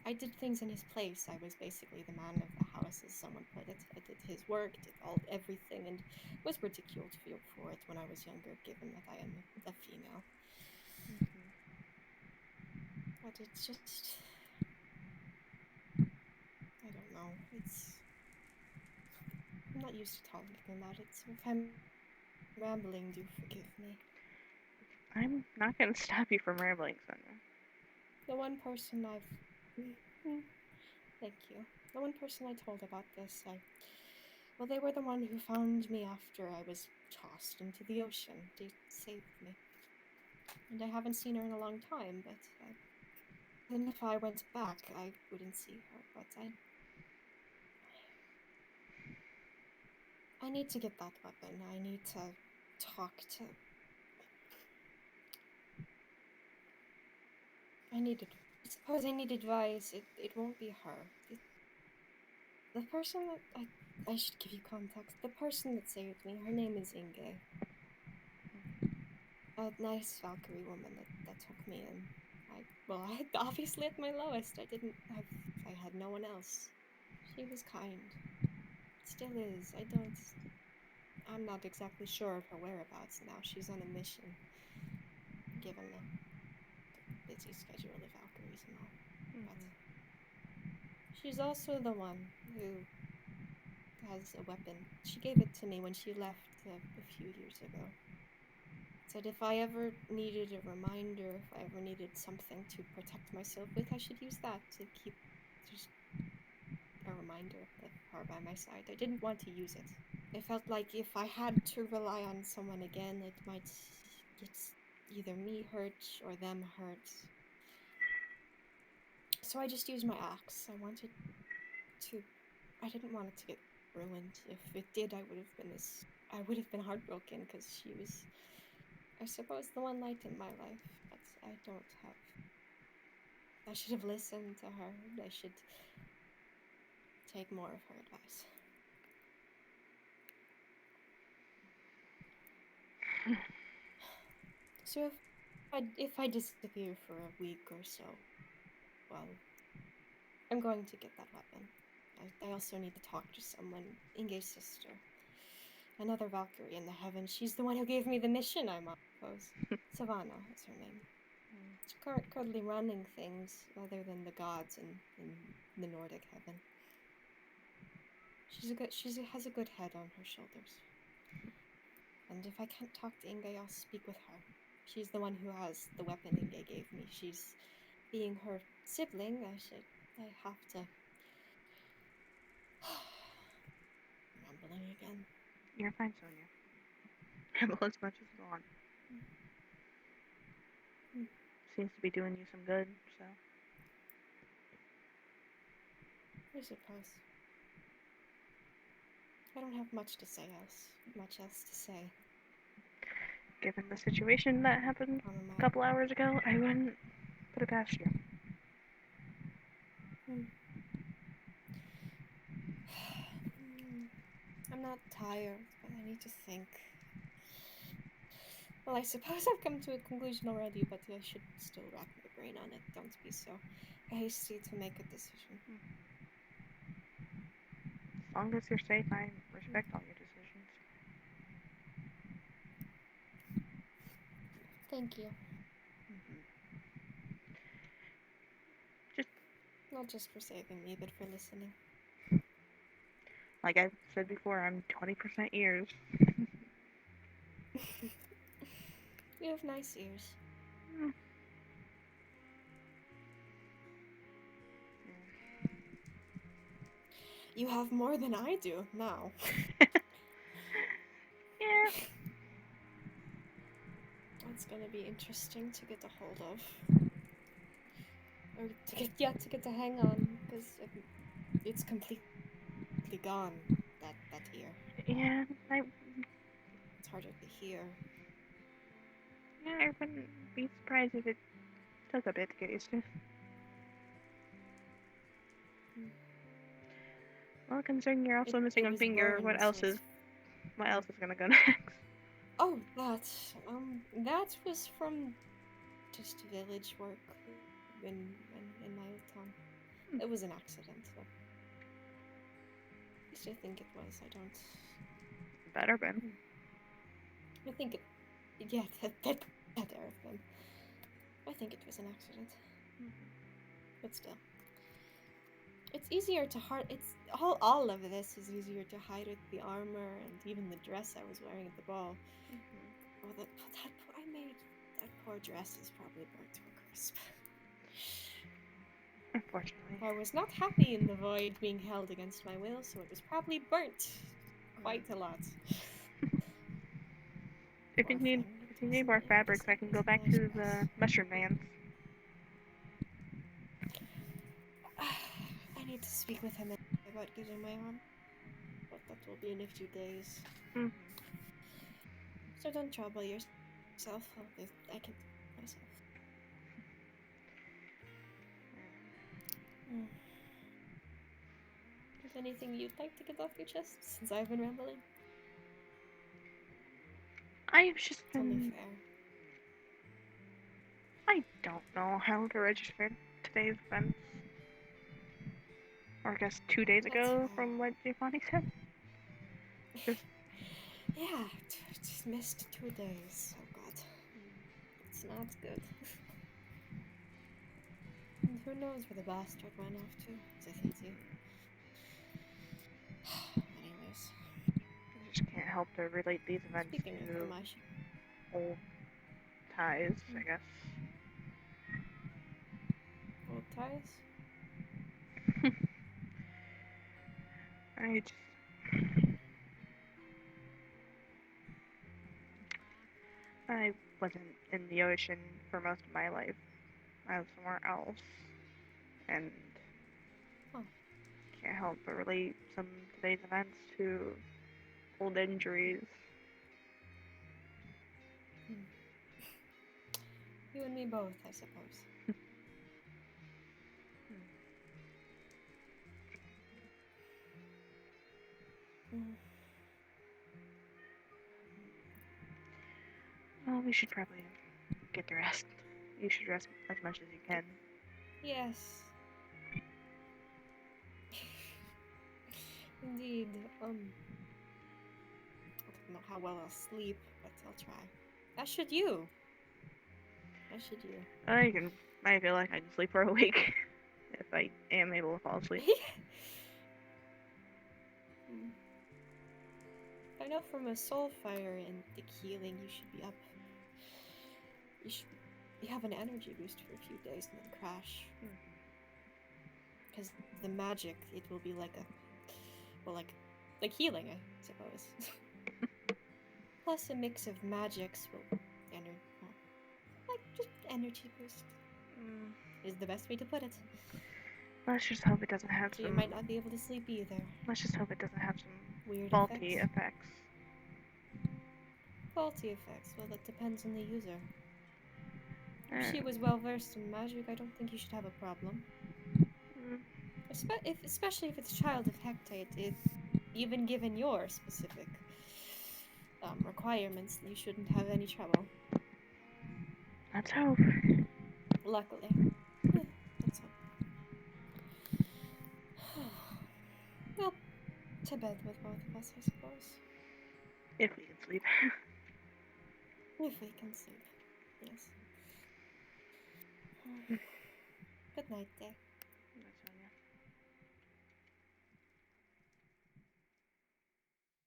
[SPEAKER 2] I did things in his place. I was basically the man of the house, as someone put it. I did his work, did everything, and was ridiculed for it when I was younger, given that I am a female. But it's just, I don't know. I'm not used to talking about it, so if I'm rambling, do forgive me.
[SPEAKER 6] I'm not gonna stop you from rambling, Sonia.
[SPEAKER 2] The one person thank you. The one person I told about this, they were the one who found me after I was tossed into the ocean. They saved me. And I haven't seen her in a long time, but then if I went back, I wouldn't see her, but I need to get that weapon. I need to talk to... I suppose I need advice. It won't be her. The person that I should give you context. The person that saved me, her name is Inge. A nice Valkyrie woman that took me in. I obviously at my lowest. I I had no one else. She was kind. Still is. I'm not exactly sure of her whereabouts now. She's on a mission, given the busy schedule of Valkyries and all. But she's also the one who has a weapon. She gave it to me when she left a few years ago. Said if I ever needed a reminder, if I ever needed something to protect myself with, I should use that to keep just a reminder of her by my side. I didn't want to use it. I felt like if I had to rely on someone again, it might get either me hurt or them hurt. So I just used my axe. I didn't want it to get ruined. If it did, I would have been heartbroken because she was, I suppose, the one light in my life. But I should have listened to her. I should take more of her advice. So if I disappear for a week or so, well, I'm going to get that weapon. I also need to talk to someone. Inge's sister. Another Valkyrie in the heavens. She's the one who gave me the mission I'm on, I suppose. Savannah is her name. She's currently running things other than the gods in the Nordic heaven. She has a good head on her shoulders. And if I can't talk to Inge, I'll speak with her. She's the one who has the weapon Inge gave me. She's, being her sibling, I have to... Rambling again.
[SPEAKER 6] You're fine, Sonia. Ramble as much as you want. Seems to be doing you some good, so.
[SPEAKER 2] I suppose. I don't have much else to say.
[SPEAKER 6] Given the situation that happened a couple hours ago, I wouldn't put it past you.
[SPEAKER 2] I'm not tired, but I need to think. Well, I suppose I've come to a conclusion already, but I should still rack my brain on it. Don't be so hasty to make a decision.
[SPEAKER 6] As long as you're safe, I respect all your decisions.
[SPEAKER 2] Thank you. Not just for saving me, but for listening.
[SPEAKER 6] Like I've said before, I'm 20% ears.
[SPEAKER 2] You have nice ears. You have more than I do now.
[SPEAKER 6] Yeah.
[SPEAKER 2] It's gonna be interesting to get a hold of. Or to get to hang on, because it's completely gone, that ear.
[SPEAKER 6] Yeah,
[SPEAKER 2] It's harder to hear.
[SPEAKER 6] Yeah, I wouldn't be surprised if it took a bit to get used to. Well, considering you're also missing a finger, what else is gonna go next?
[SPEAKER 2] Oh, that was from just village work in my old town. It was an accident. So. At least I think it was. I don't.
[SPEAKER 6] Better been.
[SPEAKER 2] I think it. Yeah, that better have been. I think it was an accident. But still. It's easier to hide. It's all of this is easier to hide with the armor and even the dress I was wearing at the ball. Oh, that poor dress is probably burnt to a crisp.
[SPEAKER 6] Unfortunately.
[SPEAKER 2] I was not happy in the void being held against my will, so it was probably burnt quite a lot.
[SPEAKER 6] If you need more fabrics, I can go back to the mushroom man's.
[SPEAKER 2] I need to speak with him about getting my arm, but that will be in a few days. So don't trouble yourself. I can do myself. Is there anything you'd like to get off your chest since I've been rambling?
[SPEAKER 6] I've just been.
[SPEAKER 2] Only fair.
[SPEAKER 6] I don't know how to register today's events. Or I guess 2 days
[SPEAKER 2] That's
[SPEAKER 6] ago
[SPEAKER 2] fair.
[SPEAKER 6] from what Giovanni said.
[SPEAKER 2] Yeah, just missed 2 days. Oh god. It's not good. And who knows where the bastard went off to? I think you. Anyways,
[SPEAKER 6] I just can't help to relate these events
[SPEAKER 2] speaking of
[SPEAKER 6] to
[SPEAKER 2] Amashi.
[SPEAKER 6] old ties, I guess.
[SPEAKER 2] Old ties?
[SPEAKER 6] I just... I wasn't in the ocean for most of my life. I was somewhere else. And
[SPEAKER 2] Oh.
[SPEAKER 6] can't help but relate some of today's events to old injuries.
[SPEAKER 2] You and me both, I suppose. Mm.
[SPEAKER 6] Well, we should probably get to rest. You should rest as much as you can.
[SPEAKER 2] Yes. Indeed. I don't know how well I'll sleep, but I'll try. As should you. As should you.
[SPEAKER 6] I feel like I can sleep for a week if I am able to fall asleep.
[SPEAKER 2] Mm. I know from a SoulFire and the healing, you should be up. You have an energy boost for a few days and then crash. Because the magic, it will be like like healing, I suppose. Plus a mix of magics will just energy boost. Is the best way to put it.
[SPEAKER 6] Let's just hope it doesn't have
[SPEAKER 2] So
[SPEAKER 6] some...
[SPEAKER 2] you might not be able to sleep either.
[SPEAKER 6] Let's just hope it doesn't have some
[SPEAKER 2] Weird
[SPEAKER 6] faulty effects.
[SPEAKER 2] Faulty effects? Well, that depends on the user. If she was well versed in magic, I don't think you should have a problem. Especially if it's Child of Hecate, even given your specific requirements, you shouldn't have any trouble.
[SPEAKER 6] Let's hope.
[SPEAKER 2] Luckily. Let's hope. Well, to bed with both of us, I suppose.
[SPEAKER 6] If we can sleep.
[SPEAKER 2] If we can sleep. Yes. Good night, Day.
[SPEAKER 6] That sounds